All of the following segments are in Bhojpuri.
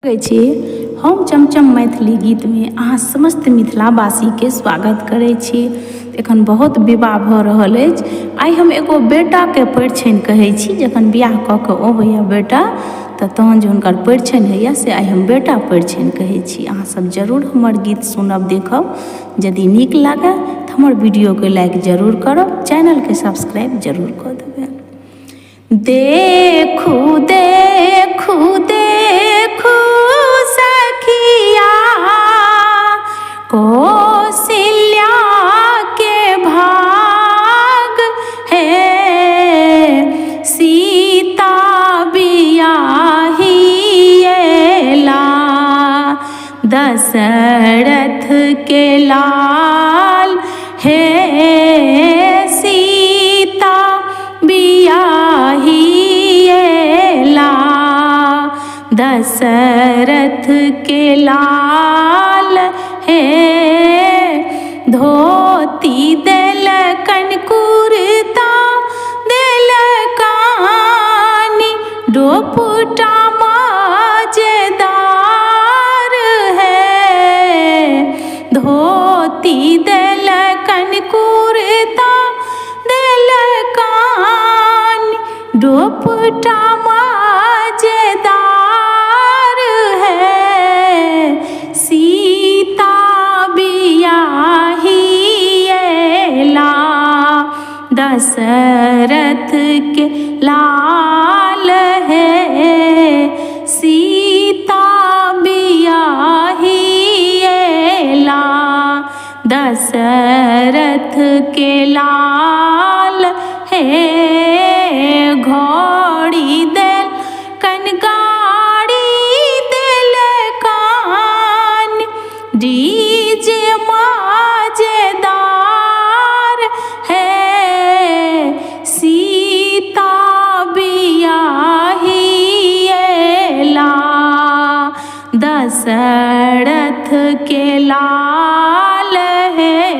छी हम चमचम मैथिली गीत में अहाँ समस्त मिथिलावासी के स्वागत करै छी। एखन बहुत विवाह भऽ रहल अछि। आइ हम एगो बेटा के परिछनि कहै छी। जखन बियाह कऽ के अबैया बेटा तहन जे हुनकर परिछनि होइया से आइ हम बेटा परिछनि कहै छी। अहाँ सब जरूर हमर गीत सुनब देखब। यदि नीक लागे तऽ हमर वीडियो के लाइक जरूर करब, चैनल के सब्सक्राइब जरूर कऽ देबै। देखू देखू देखू सखिया कौशल्या के भाग है, सीता बियाही एला दशरथ के लाल है, सीता बियाही एला दशरथ के लाल है। धोती देलकन कुर्ता देलकानी, दोपटा मजेदार है। धोती देलकन कुर्ता देलकानी, दोपटा मजेदार है। सीता बियाही एला दशरथ के लाल है, सीता बियाही एला दशरथ के लाल है। घोड़ी देल कनगाड़ी देल कान, डीजे मजेदार है। सीता बियाही एला दशरथ के लाल है,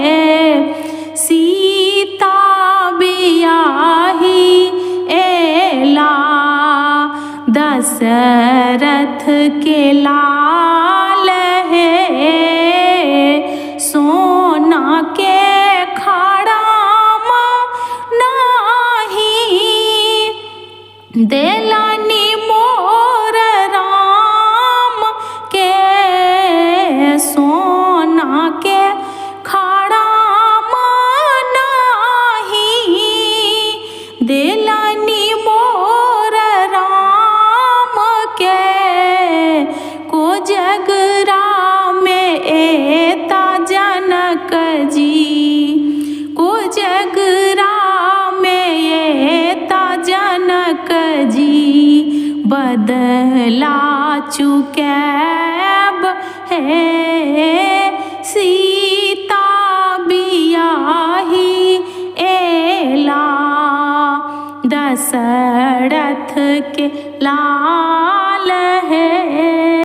सीता बियाही एला दशरथ के लाल है। सोना के खड़ामा नाही देलानी मोर राम के, सोना के खड़ामा नाही देलानी मोर राम के। कोजगरा में एता जनक जी, कोजगरा में एता जनक जी, बदला चुकैब है। सीता बियाही एला दशरथ के लाल है।